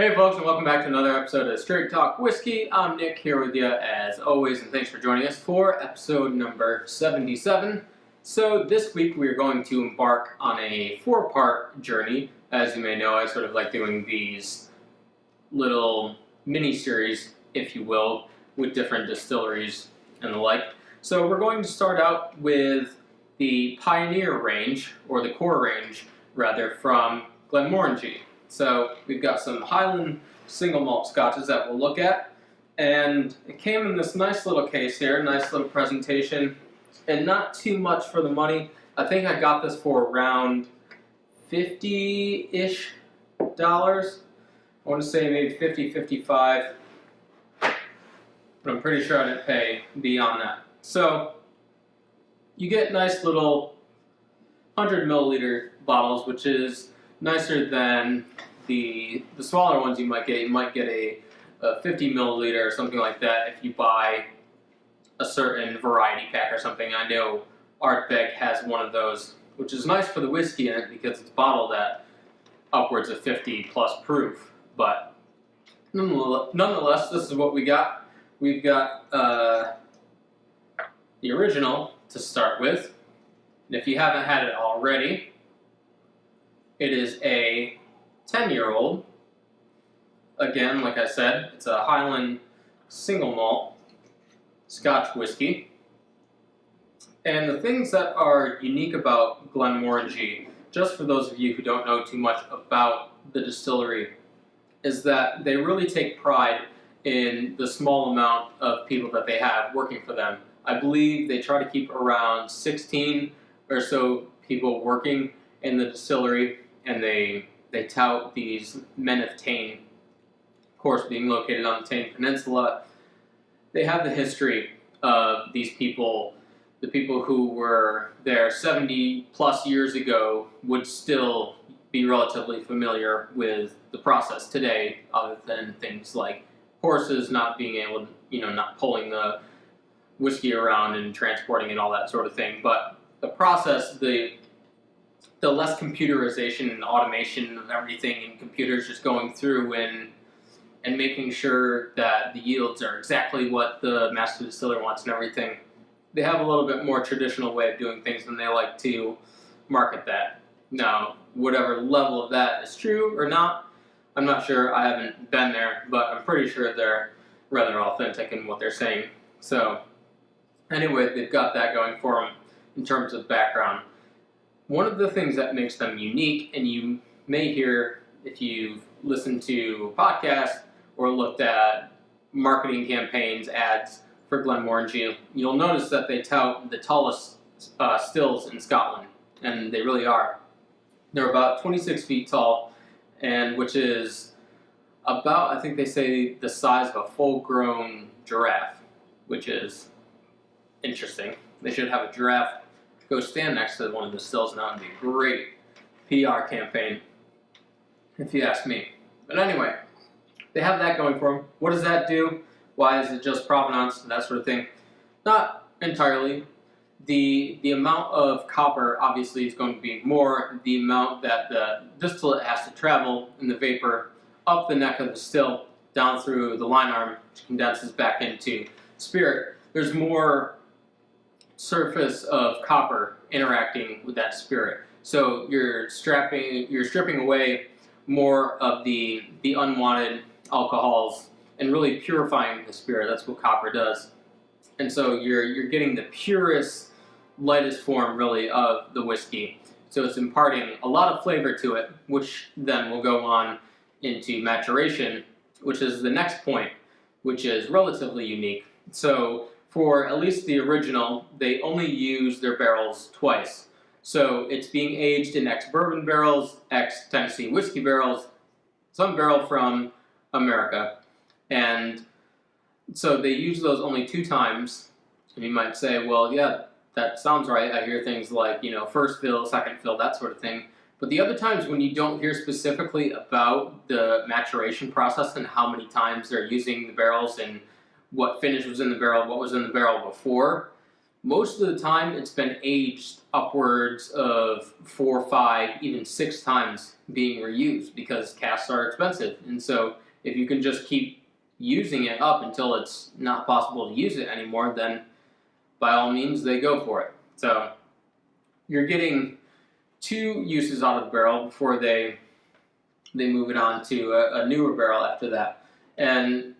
Hey folks, and welcome back to another episode of Straight Talk Whiskey. I'm Nick here with you as always, and thanks for joining us for episode number 77. So this week we are going to embark on a 4-part journey. As you may know, I sort of like doing these little mini-series, if you will, with different distilleries and the like. So we're going to start out with the Pioneer range, or the core range, rather, from Glenmorangie. So we've got some Highland single malt scotches that we'll look at, and it came in this nice little case here, nice little presentation, and not too much for the money. I think I got this for around $50-ish. I want to say maybe 50, 55, but I'm pretty sure I didn't pay beyond that. So you get nice little 100 milliliter bottles, which is nicer than the smaller ones you might get. You might get a 50 milliliter or something like that if you buy a certain variety pack or something. I know Ardbeg has one of those, which is nice for the whiskey in it because it's bottled at upwards of 50 plus proof. But nonetheless, this is what we got. We've got the original to start with, and if you haven't had it already, it is a 10-year-old. Again, like I said, it's a Highland single malt Scotch whiskey. And the things that are unique about Glenmorangie, just for those of you who don't know too much about the distillery, is that they really take pride in the small amount of people that they have working for them. I believe they try to keep around 16 or so people working in the distillery, and they tout these men of Tain, of course being located on the Tain Peninsula. They have the history of these people. The people who were there 70 plus years ago would still be relatively familiar with the process today, other than things like horses not being able to, not pulling the whiskey around and transporting and all that sort of thing. But the process, the less computerization and automation of everything, and computers just going through and making sure that the yields are exactly what the master distiller wants and everything. They have a little bit more traditional way of doing things, and they like to market that. Now, whatever level of that is true or not, I'm not sure. I haven't been there, but I'm pretty sure they're rather authentic in what they're saying. So anyway, they've got that going for them in terms of background. One of the things that makes them unique, and you may hear if you've listened to podcasts or looked at marketing campaigns, ads for Glenmorangie, you'll notice that they tout the tallest stills in Scotland, and they really are. They're about 26 feet tall, and which is about, I think they say, the size of a full-grown giraffe, which is interesting. They should have a giraffe go stand next to one of the stills, and that would be a great PR campaign, if you ask me. But anyway, they have that going for them. What does that do? Why is it just Provenance and that sort of thing? Not entirely. The amount of copper obviously is going to be more. The amount that the distillate has to travel in the vapor up the neck of the still, down through the line arm, which condenses back into spirit. There's more surface of copper interacting with that spirit. So you're stripping away more of the unwanted alcohols and really purifying the spirit. That's what copper does. And so you're getting the purest, lightest form really of the whiskey. So it's imparting a lot of flavor to it, which then will go on into maturation, which is the next point, which is relatively unique. So for at least the original, they only use their barrels twice. So it's being aged in ex-bourbon barrels, ex-Tennessee whiskey barrels, some barrel from America. And so they use those only 2 times. And you might say, well, yeah, that sounds right. I hear things like, first fill, second fill, that sort of thing. But the other times when you don't hear specifically about the maturation process and how many times they're using the barrels and what finish was in the barrel, what was in the barrel before, Most of the time it's been aged upwards of 4, 5, even 6 times being reused because casks are expensive. And so if you can just keep using it up until it's not possible to use it anymore, then by all means they go for it. So you're getting 2 uses out of the barrel before they move it on to a newer barrel after that. And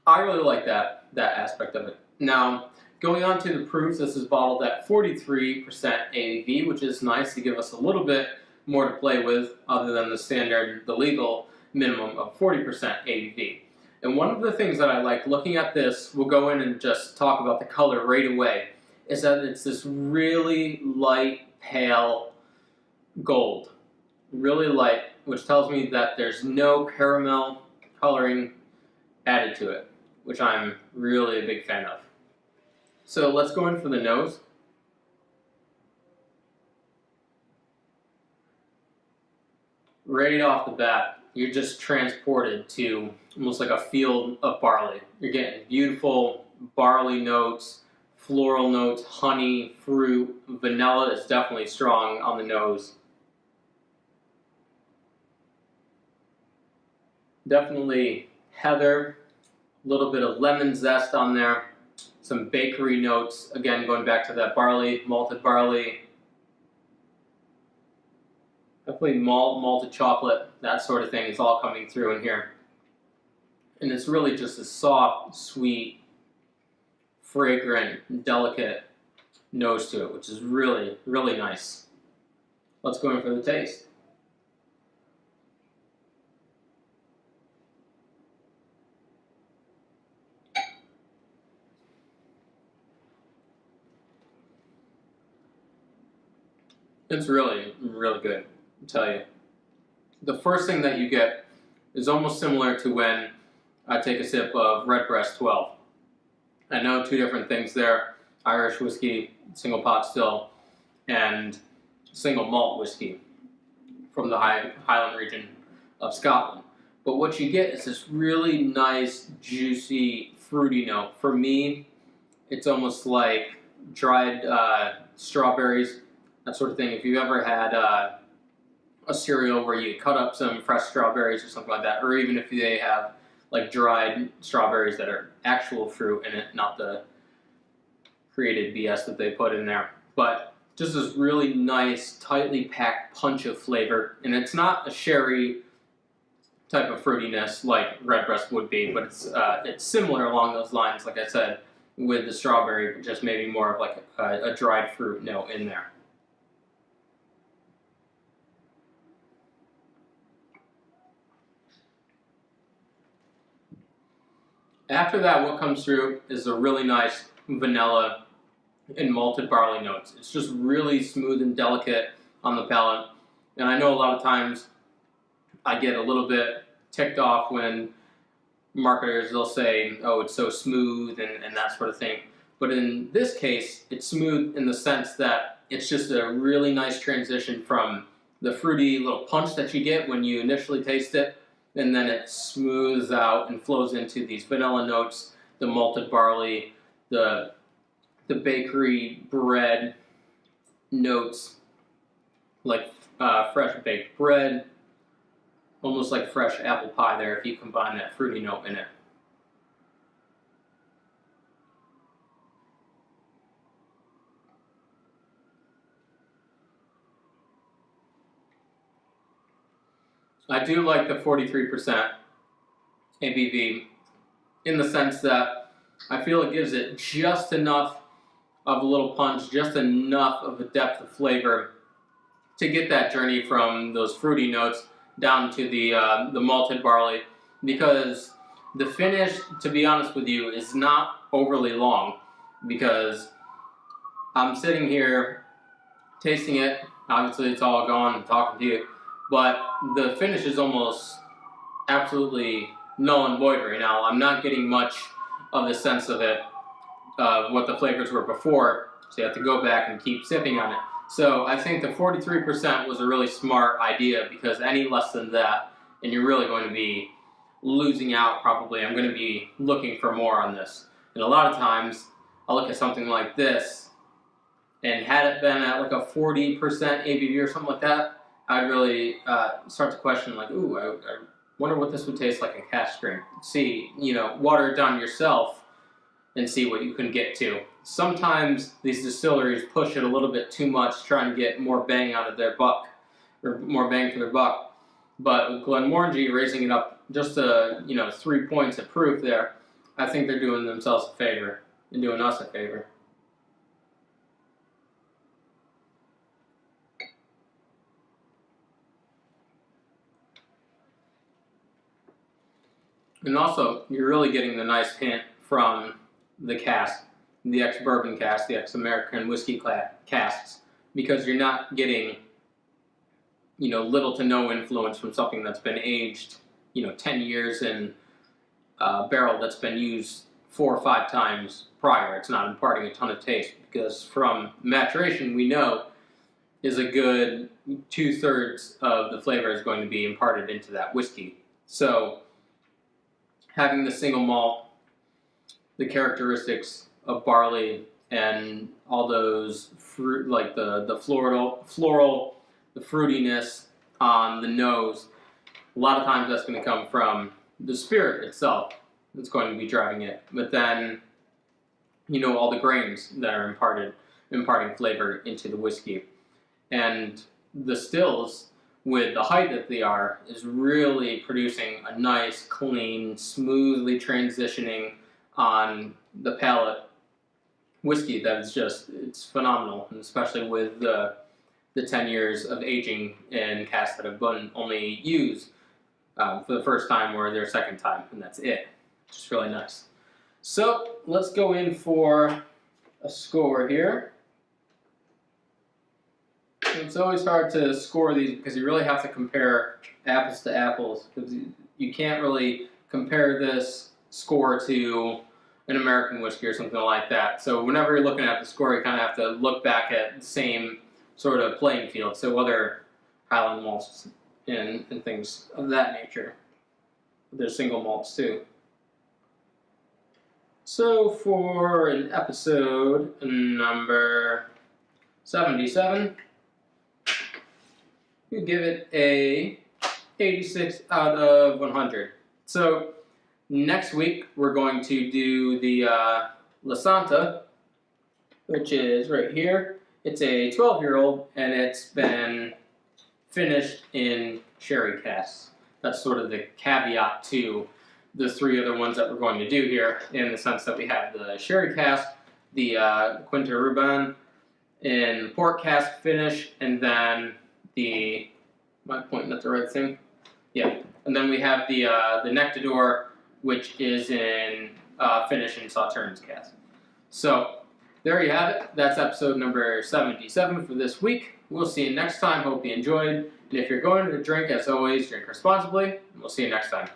I really like that aspect of it. Now, going on to the proof, this is bottled at 43% ABV, which is nice to give us a little bit more to play with other than the standard, the legal minimum of 40% ABV. And one of the things that I like looking at this, we'll go in and just talk about the color right away, is that it's this really light, pale gold. Really light, which tells me that there's no caramel coloring added to it, which I'm really a big fan of. So let's go in for the nose. Right off the bat, you're just transported to almost like a field of barley. You're getting beautiful barley notes, floral notes, honey, fruit, vanilla is definitely strong on the nose. Definitely heather, a little bit of lemon zest on there, some bakery notes, again going back to that barley, malted barley. Definitely malt, malted chocolate, that sort of thing is all coming through in here. And it's really just a soft, sweet, fragrant, delicate nose to it, which is really, really nice. Let's go in for the taste. It's really, really good, I'll tell you. The first thing that you get is almost similar to when I take a sip of Redbreast 12. I know 2 different things there, Irish whiskey, single pot still, and single malt whiskey from the Highland region of Scotland. But what you get is this really nice, juicy, fruity note. For me, it's almost like dried strawberries, that sort of thing. If you've ever had a cereal where you cut up some fresh strawberries or something like that, or even if they have like dried strawberries that are actual fruit in it, not the created BS that they put in there. But just this really nice, tightly packed punch of flavor. And it's not a sherry type of fruitiness like Redbreast would be, but it's similar along those lines, like I said, with the strawberry, but just maybe more of like a dried fruit note in there. After that, what comes through is a really nice vanilla and malted barley notes. It's just really smooth and delicate on the palate. And I know a lot of times I get a little bit ticked off when marketers, they'll say, oh, it's so smooth and that sort of thing. But in this case, it's smooth in the sense that it's just a really nice transition from the fruity little punch that you get when you initially taste it, and then it smooths out and flows into these vanilla notes, the malted barley, the bakery bread notes, like fresh baked bread, almost like fresh apple pie there if you combine that fruity note in it. I do like the 43% ABV in the sense that I feel it gives it just enough of a little punch, just enough of a depth of flavor to get that journey from those fruity notes down to the malted barley, because the finish, to be honest with you, is not overly long, because I'm sitting here tasting it, obviously it's all gone and talking to you, but the finish is almost absolutely null and void right now. I'm not getting much of the sense of it, of what the flavors were before, so you have to go back and keep sipping on it. So I think the 43% was a really smart idea, because any less than that, and you're really going to be losing out probably. I'm going to be looking for more on this. And a lot of times, I'll look at something like this, and had it been at like a 40% ABV or something like that, I'd really start to question, like, ooh, I wonder what this would taste like in cask strength. See, water it down yourself and see what you can get to. Sometimes these distilleries push it a little bit too much, trying to get more bang out of their buck, or more bang for their buck. But with Glenmorangie raising it up just 3 points of proof there, I think they're doing themselves a favor and doing us a favor. And also, you're really getting the nice hint from the cask, the ex-bourbon cask, the ex-American whiskey casks, because you're not getting, little to no influence from something that's been aged, 10 years in a barrel that's been used 4 or 5 times prior. It's not imparting a ton of taste, because from maturation, we know is a good 2/3 of the flavor is going to be imparted into that whiskey. So having the single malt, the characteristics of barley, and all those fruit, like the floral, the fruitiness on the nose, a lot of times that's going to come from the spirit itself that's going to be driving it. But then, all the grains that are imparting flavor into the whiskey. And the stills, with the height that they are, is really producing a nice, clean, smoothly transitioning on the palate whiskey that is it's phenomenal, and especially with the 10 years of aging in casks that have been only used for the first time or their second time, and that's it. It's just really nice. So let's go in for a score here. It's always hard to score these because you really have to compare apples to apples, because you can't really compare this score to an American whiskey or something like that. So whenever you're looking at the score, you kind of have to look back at the same sort of playing field. So other Highland malts and things of that nature. There's single malts too. So for an episode number 77, you give it a 86 out of 100. So next week we're going to do the La Santa, which is right here. It's a 12-year-old, and it's been finished in sherry casks. That's sort of the caveat to the 3 other ones that we're going to do here, in the sense that we have the sherry cask, the Quinta Ruban in port cask finish, and then am I pointing at the right thing? Yeah. And then we have the Nectador, which is in finish in Sauternes cask. So there you have it. That's episode number 77 for this week. We'll see you next time. Hope you enjoyed. And if you're going to drink, as always, drink responsibly. And we'll see you next time.